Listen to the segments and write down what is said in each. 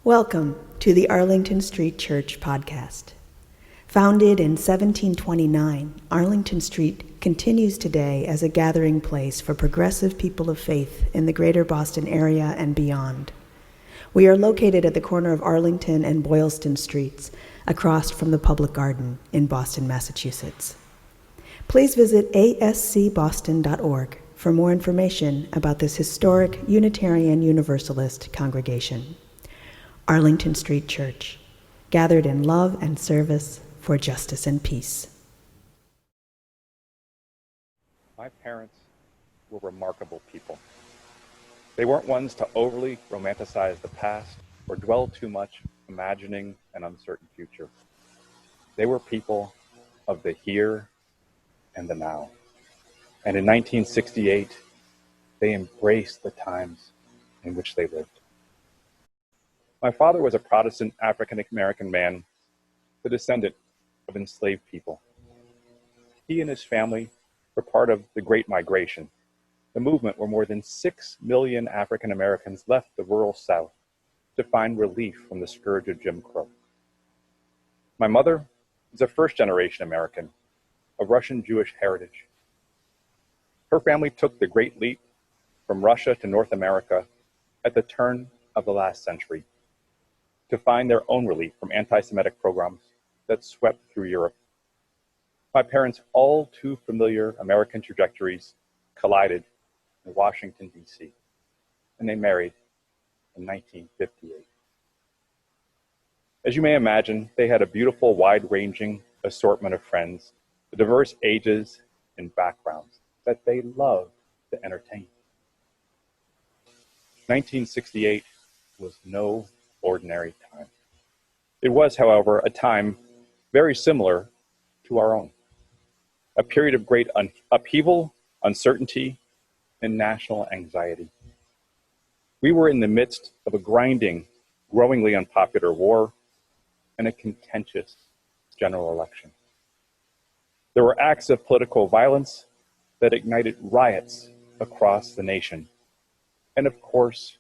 Welcome to the Arlington Street Church podcast. Founded in 1729, Arlington Street continues today as a gathering place for progressive people of faith in the greater Boston area and beyond. We are located at the corner of Arlington and Boylston Streets, across from the Public Garden in Boston, Massachusetts. Please visit ascboston.org for more information about this historic Unitarian Universalist congregation. Arlington Street Church, gathered in love and service for justice and peace. My parents were remarkable people. They weren't ones to overly romanticize the past or dwell too much imagining an uncertain future. They were people of the here and the now. And in 1968, they embraced the times in which they lived. My father was a Protestant African-American man, the descendant of enslaved people. He and his family were part of the Great Migration, the movement where more than 6 million African Americans left the rural South to find relief from the scourge of Jim Crow. My mother is a first-generation American of Russian Jewish heritage. Her family took the Great Leap from Russia to North America at the turn of the last century to find their own relief from anti-Semitic pogroms that swept through Europe. My parents' all too familiar American trajectories collided in Washington, D.C., and they married in 1958. As you may imagine, they had a beautiful, wide-ranging assortment of friends, of diverse ages and backgrounds that they loved to entertain. 1968 was no ordinary time. It was, however, a time very similar to our own, a period of great upheaval, uncertainty, and national anxiety. We were in the midst of a grinding, growingly unpopular war and a contentious general election. There were acts of political violence that ignited riots across the nation, and of course,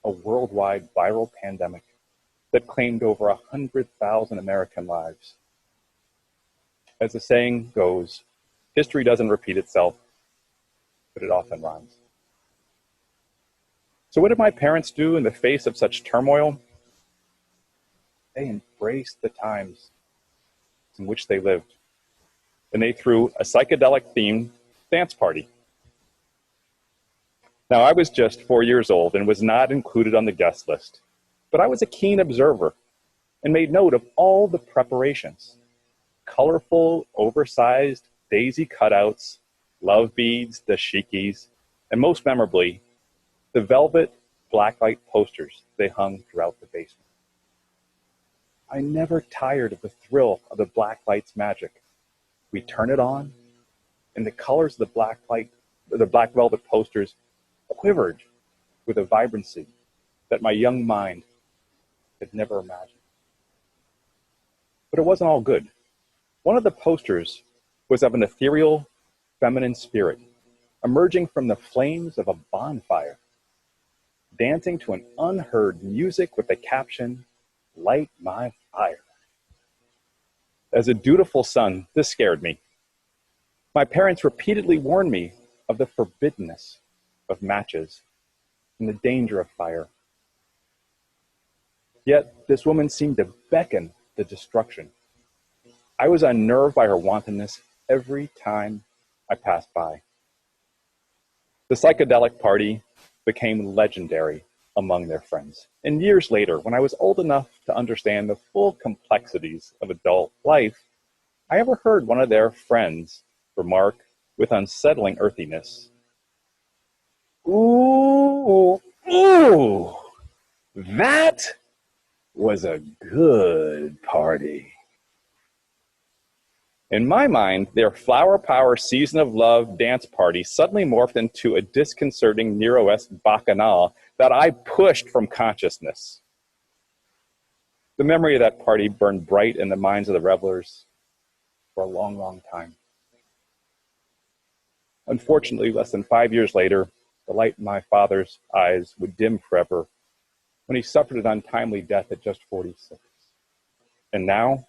a worldwide viral pandemic that claimed over 100,000 American lives. As the saying goes, history doesn't repeat itself, but it often rhymes. So what did my parents do in the face of such turmoil? They embraced the times in which they lived, and they threw a psychedelic-themed dance party. Now, I was just 4 years old and was not included on the guest list, but I was a keen observer and made note of all the preparations. Colorful, oversized daisy cutouts, love beads, dashikis, and most memorably, the velvet blacklight posters they hung throughout the basement. I never tired of the thrill of the blacklight's magic. We turn it on, and the colors of the black velvet posters quivered with a vibrancy that my young mind had never imagined. But it wasn't all good. One of the posters was of an ethereal, feminine spirit emerging from the flames of a bonfire, dancing to an unheard music with the caption, "Light my fire." As a dutiful son, this scared me. My parents repeatedly warned me of the forbiddenness of matches and the danger of fire. Yet this woman seemed to beckon the destruction. I was unnerved by her wantonness every time I passed by. The psychedelic party became legendary among their friends. And years later, when I was old enough to understand the full complexities of adult life, I overheard one of their friends remark with unsettling earthiness, "Ooh, that was a good party." In my mind, their flower power season of love dance party suddenly morphed into a disconcerting Nero-esque bacchanal that I pushed from consciousness. The memory of that party burned bright in the minds of the revelers for a long, long time. Unfortunately, less than 5 years later, the light in my father's eyes would dim forever when he suffered an untimely death at just 46. And now,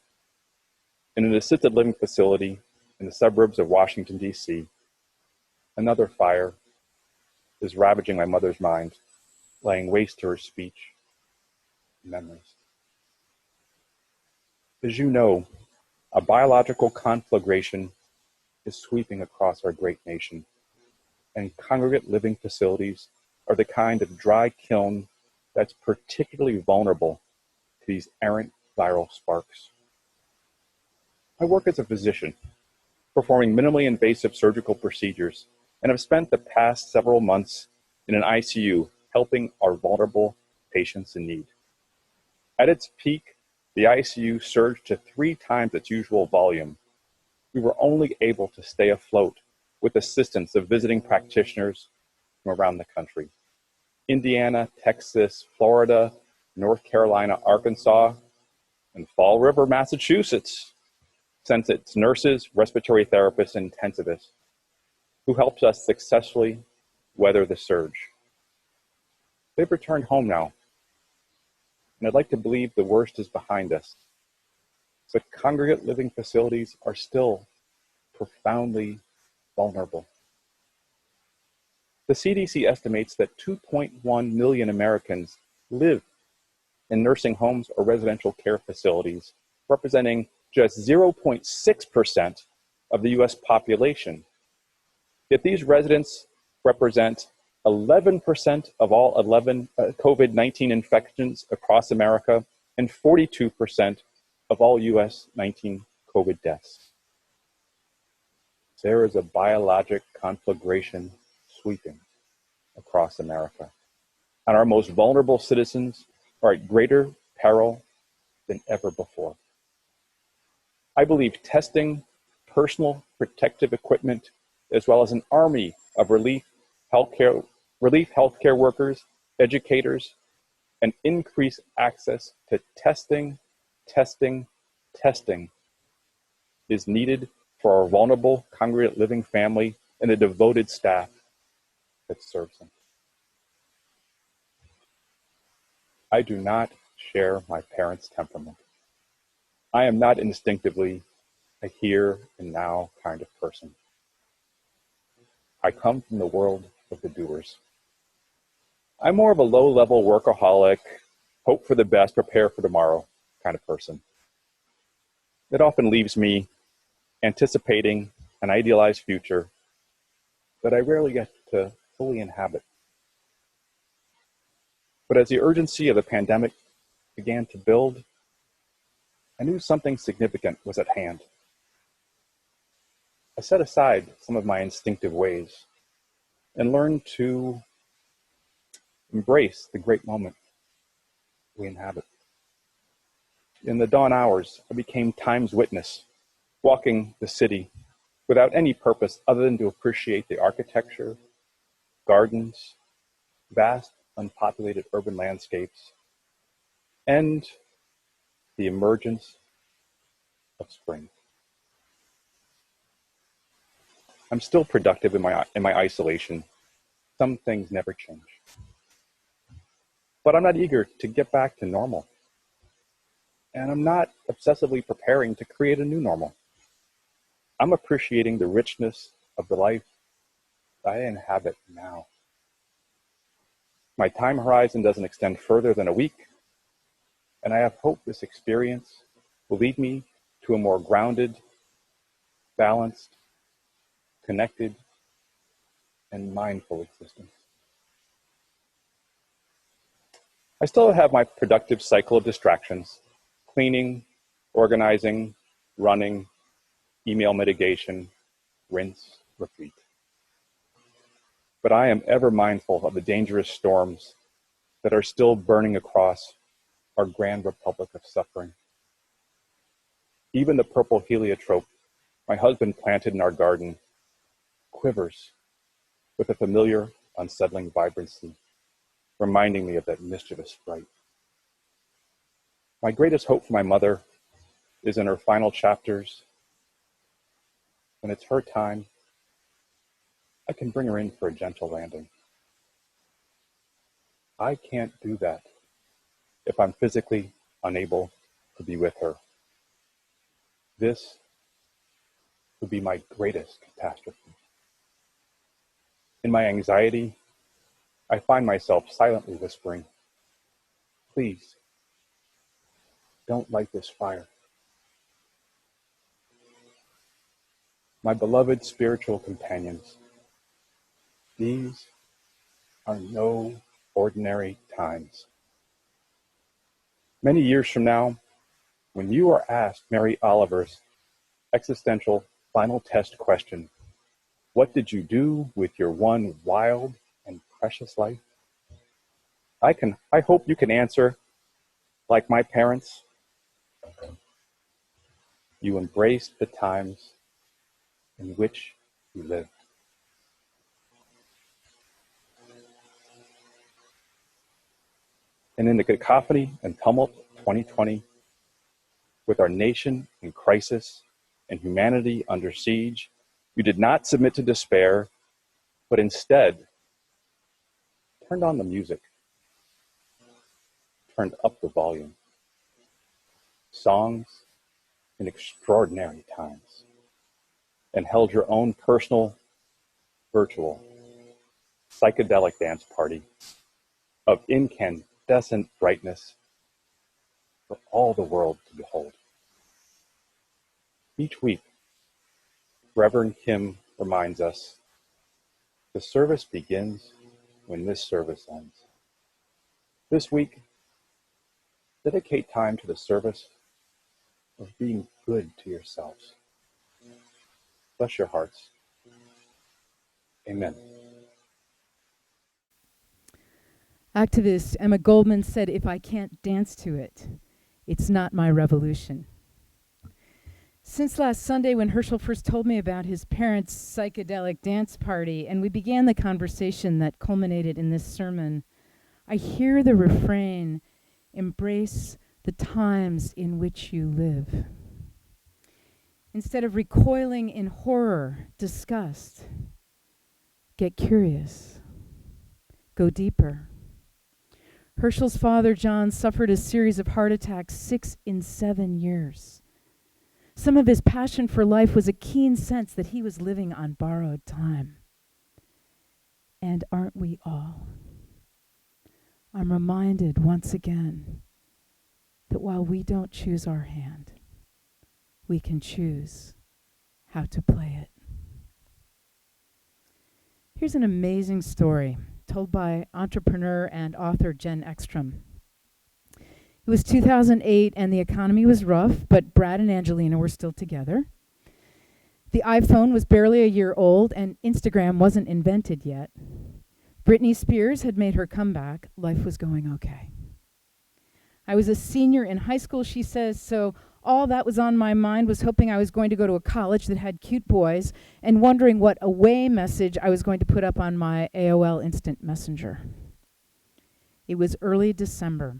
in an assisted living facility in the suburbs of Washington, D.C., another fire is ravaging my mother's mind, laying waste to her speech and memories. As you know, a biological conflagration is sweeping across our great nation, and congregate living facilities are the kind of dry kiln that's particularly vulnerable to these errant viral sparks. I work as a physician, performing minimally invasive surgical procedures, and have spent the past several months in an ICU helping our vulnerable patients in need. At its peak, the ICU surged to 3 times its usual volume. We were only able to stay afloat with assistance of visiting practitioners from around the country. Indiana, Texas, Florida, North Carolina, Arkansas, and Fall River, Massachusetts sent its nurses, respiratory therapists, and intensivists who helped us successfully weather the surge. They've returned home now, and I'd like to believe the worst is behind us. But congregate living facilities are still profoundly vulnerable. The CDC estimates that 2.1 million Americans live in nursing homes or residential care facilities, representing just 0.6% of the US population. Yet these residents represent 11% of all COVID-19 infections across America and 42% of all US 19 COVID deaths. There is a biologic conflagration sweeping across America, and our most vulnerable citizens are at greater peril than ever before. I believe testing, personal protective equipment, as well as an army of relief healthcare workers, educators, and increased access to testing is needed for our vulnerable congregate living family and the devoted staff that serves them. I do not share my parents' temperament. I am not instinctively a here and now kind of person. I come from the world of the doers. I'm more of a low-level workaholic, hope for the best, prepare for tomorrow kind of person. It often leaves me anticipating an idealized future that I rarely get to fully inhabit. But as the urgency of the pandemic began to build, I knew something significant was at hand. I set aside some of my instinctive ways and learned to embrace the great moment we inhabit. In the dawn hours, I became time's witness, walking the city without any purpose other than to appreciate the architecture, gardens, vast unpopulated urban landscapes, and the emergence of spring. I'm still productive in my isolation. Some things never change. But I'm not eager to get back to normal. And I'm not obsessively preparing to create a new normal. I'm appreciating the richness of the life I inhabit now. My time horizon doesn't extend further than a week, and I have hope this experience will lead me to a more grounded, balanced, connected, and mindful existence. I still have my productive cycle of distractions: cleaning, organizing, running, email mitigation, rinse, repeat. But I am ever mindful of the dangerous storms that are still burning across our grand republic of suffering. Even the purple heliotrope my husband planted in our garden quivers with a familiar, unsettling vibrancy, reminding me of that mischievous fright. My greatest hope for my mother is in her final chapters. When it's her time, I can bring her in for a gentle landing. I can't do that if I'm physically unable to be with her. This would be my greatest catastrophe. In my anxiety, I find myself silently whispering, "Please, don't light this fire." My beloved spiritual companions, these are no ordinary times. Many years from now, when you are asked Mary Oliver's existential final test question, what did you do with your one wild and precious life? I hope you can answer, like my parents, you embraced the times in which you lived. And in the cacophony and tumult of 2020, with our nation in crisis and humanity under siege, you did not submit to despair, but instead turned on the music, turned up the volume. Songs in extraordinary times, and held your own personal, virtual, psychedelic dance party of incandescent brightness for all the world to behold. Each week, Reverend Kim reminds us, the service begins when this service ends. This week, dedicate time to the service of being good to yourselves. Bless your hearts. Amen. Activist Emma Goldman said, "If I can't dance to it, it's not my revolution." Since last Sunday, when Hirschel first told me about his parents' psychedelic dance party, and we began the conversation that culminated in this sermon, I hear the refrain, "Embrace the times in which you live." Instead of recoiling in horror, disgust, get curious, go deeper. Hirschel's father, John, suffered a series of heart attacks, 6 in 7 years. Some of his passion for life was a keen sense that he was living on borrowed time. And aren't we all? I'm reminded once again that while we don't choose our hand, we can choose how to play it. Here's an amazing story told by entrepreneur and author Jen Ekstrom. It was 2008 and the economy was rough, but Brad and Angelina were still together. The iPhone was barely a year old and Instagram wasn't invented yet. Britney Spears had made her comeback. Life was going okay. I was a senior in high school, she says, so all that was on my mind was hoping I was going to go to a college that had cute boys and wondering what away message I was going to put up on my AOL Instant Messenger. It was early December.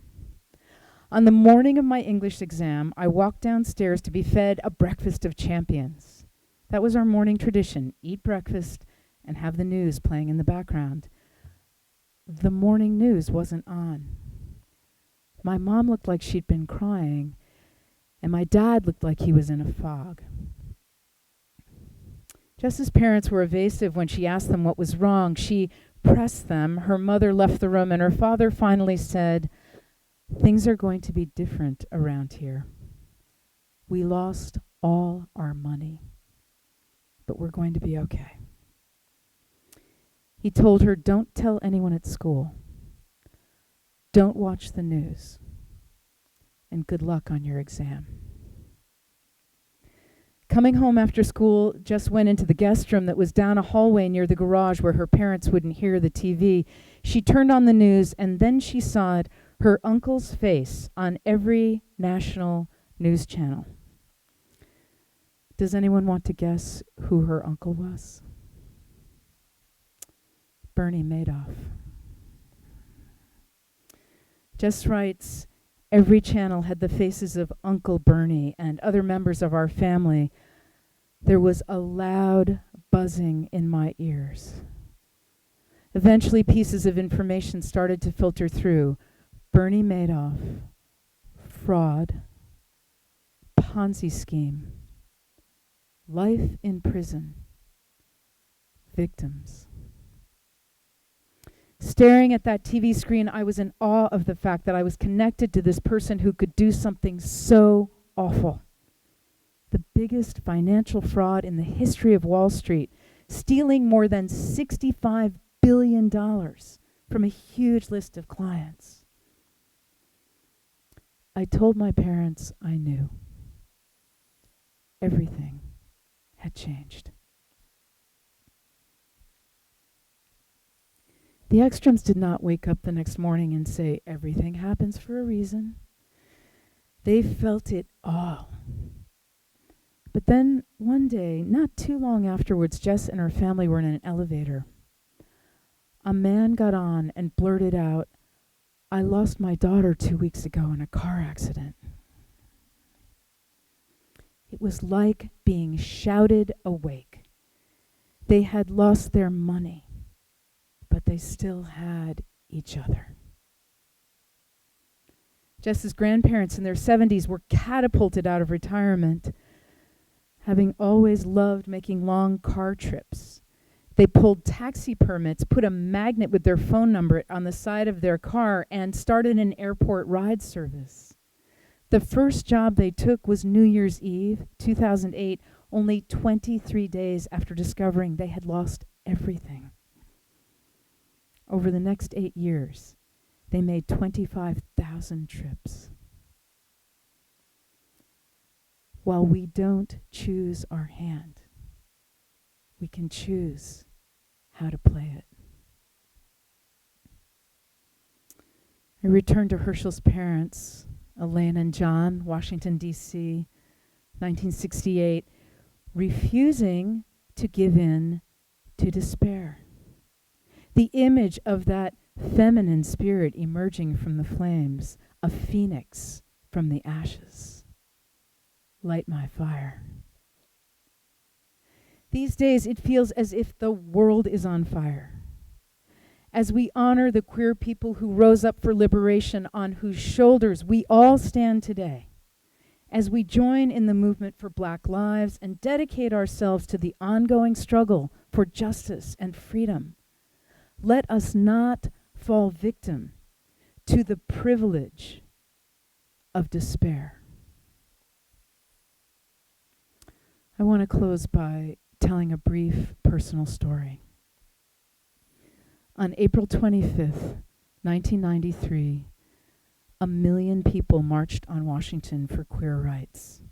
On the morning of my English exam, I walked downstairs to be fed a breakfast of champions. That was our morning tradition, eat breakfast and have the news playing in the background. The morning news wasn't on. My mom looked like she'd been crying, and my dad looked like he was in a fog. Jess's parents were evasive when she asked them what was wrong. She pressed them. Her mother left the room, and her father finally said, "Things are going to be different around here. We lost all our money, but we're going to be okay." He told her, "Don't tell anyone at school. Don't watch the news. And good luck on your exam." Coming home after school, Jess went into the guest room that was down a hallway near the garage where her parents wouldn't hear the TV. She turned on the news, and then she saw it, her uncle's face on every national news channel. Does anyone want to guess who her uncle was? Bernie Madoff. Jess writes, every channel had the faces of Uncle Bernie and other members of our family. There was a loud buzzing in my ears. Eventually, pieces of information started to filter through. Bernie Madoff, fraud, Ponzi scheme, life in prison, victims. Staring at that TV screen, I was in awe of the fact that I was connected to this person who could do something so awful. The biggest financial fraud in the history of Wall Street, stealing more than $65 billion from a huge list of clients. I told my parents I knew. Everything had changed. The Ekstroms did not wake up the next morning and say, everything happens for a reason. They felt it all. But then one day, not too long afterwards, Jess and her family were in an elevator. A man got on and blurted out, I lost my daughter 2 weeks ago in a car accident. It was like being shouted awake. They had lost their money, but they still had each other. Jess's grandparents in their 70s were catapulted out of retirement, having always loved making long car trips. They pulled taxi permits, put a magnet with their phone number on the side of their car, and started an airport ride service. The first job they took was New Year's Eve, 2008, only 23 days after discovering they had lost everything. Over the next 8 years, they made 25,000 trips. While we don't choose our hand, we can choose how to play it. I returned to Hirschel's parents, Elaine and John, Washington, D.C., 1968, refusing to give in to despair. The image of that feminine spirit emerging from the flames, a phoenix from the ashes. Light my fire. These days, it feels as if the world is on fire. As we honor the queer people who rose up for liberation, on whose shoulders we all stand today, as we join in the movement for Black lives and dedicate ourselves to the ongoing struggle for justice and freedom, let us not fall victim to the privilege of despair. I want to close by telling a brief personal story. On April 25th, 1993, 1 million people marched on Washington for queer rights.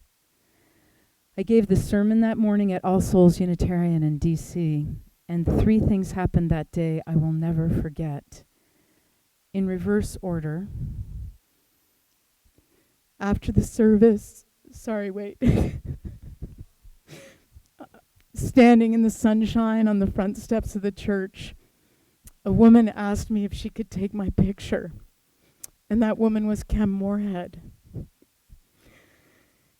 I gave the sermon that morning at All Souls Unitarian in D.C., and 3 things happened that day I will never forget. In reverse order, after the service, standing in the sunshine on the front steps of the church, a woman asked me if she could take my picture, and that woman was Kim Moorhead.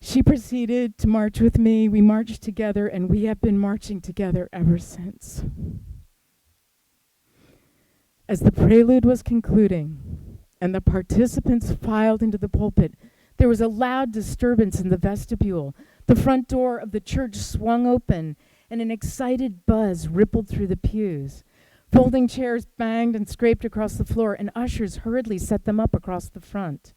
She proceeded to march with me. We marched together, and we have been marching together ever since. As the prelude was concluding and the participants filed into the pulpit, there was a loud disturbance in the vestibule. The front door of the church swung open, and an excited buzz rippled through the pews. Folding chairs banged and scraped across the floor, and ushers hurriedly set them up across the front.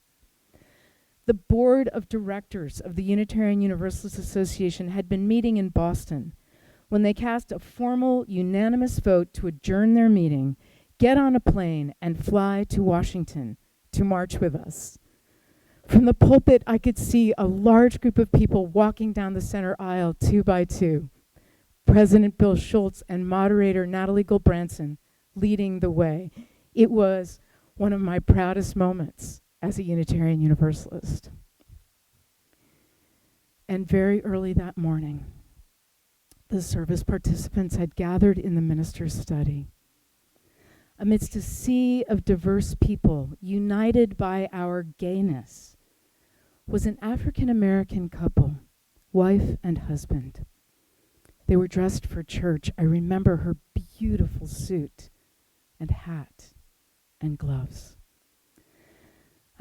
The board of directors of the Unitarian Universalist Association had been meeting in Boston when they cast a formal, unanimous vote to adjourn their meeting, get on a plane, and fly to Washington to march with us. From the pulpit, I could see a large group of people walking down the center aisle 2 by 2. President Bill Schultz and moderator Natalie Gulbranson leading the way. It was one of my proudest moments as a Unitarian Universalist. And very early that morning, the service participants had gathered in the minister's study. Amidst a sea of diverse people, united by our gayness, was an African-American couple, wife and husband. They were dressed for church. I remember her beautiful suit and hat and gloves.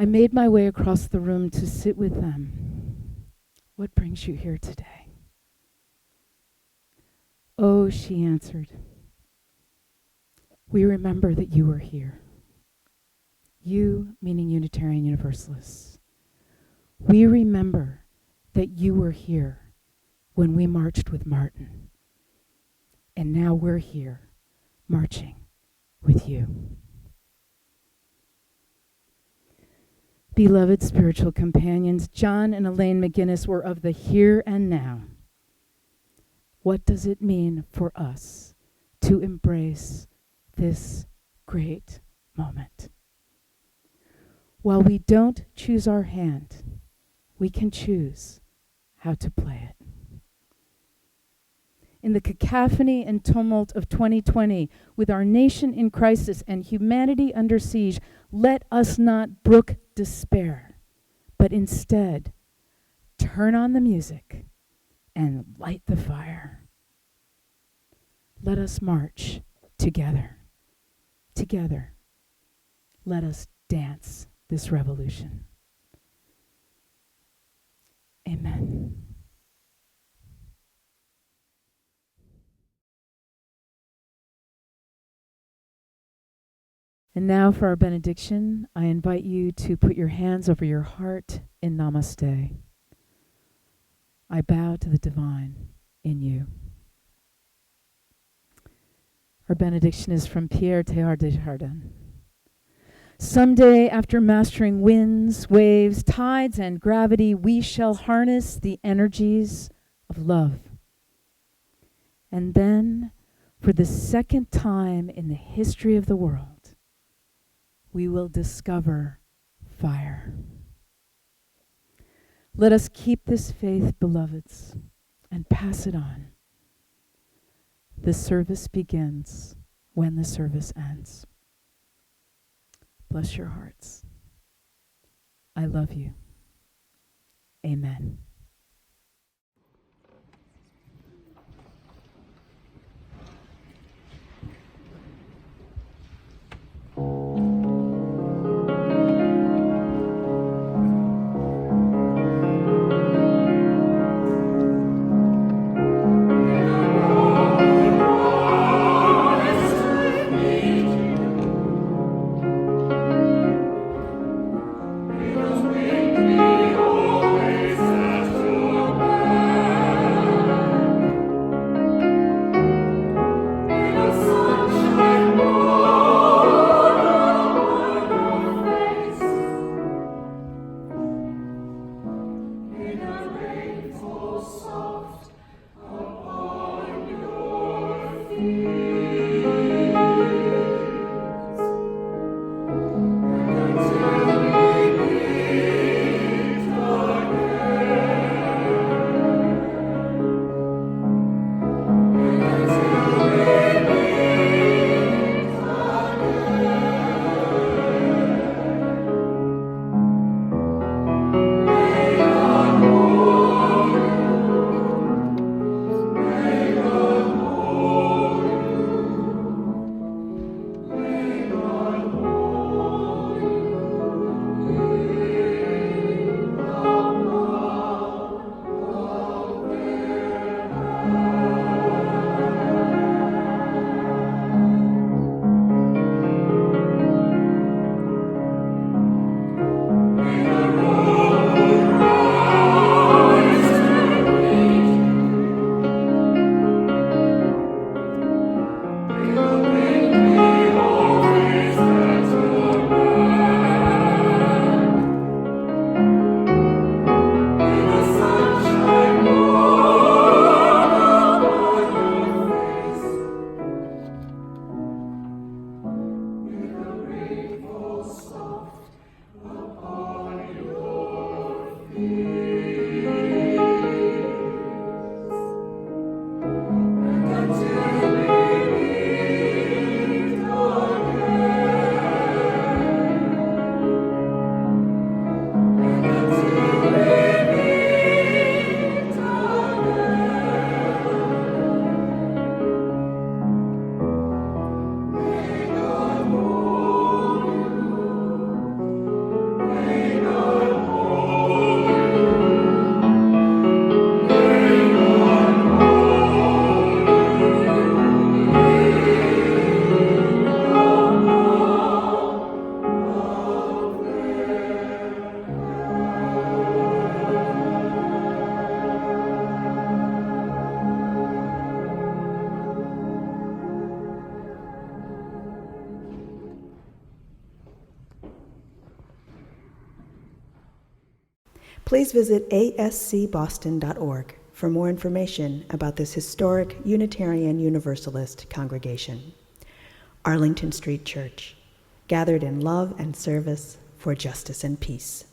I made my way across the room to sit with them. What brings you here today? Oh, she answered, we remember that you were here. You, meaning Unitarian Universalists. We remember that you were here when we marched with Martin. And now we're here marching with you. Beloved spiritual companions, John and Elaine McGinnis were of the here and now. What does it mean for us to embrace this great moment? While we don't choose our hand, we can choose how to play it. In the cacophony and tumult of 2020, with our nation in crisis and humanity under siege, let us not brook despair, but instead turn on the music and light the fire. Let us march together. Together, let us dance this revolution. Amen. And now for our benediction, I invite you to put your hands over your heart in Namaste. I bow to the divine in you. Our benediction is from Pierre Teilhard de Chardin. Someday, after mastering winds, waves, tides, and gravity, we shall harness the energies of love. And then, for the second time in the history of the world, we will discover fire. Let us keep this faith, beloveds, and pass it on. The service begins when the service ends. Bless your hearts. I love you. Amen. Please visit ascboston.org for more information about this historic Unitarian Universalist congregation. Arlington Street Church, gathered in love and service for justice and peace.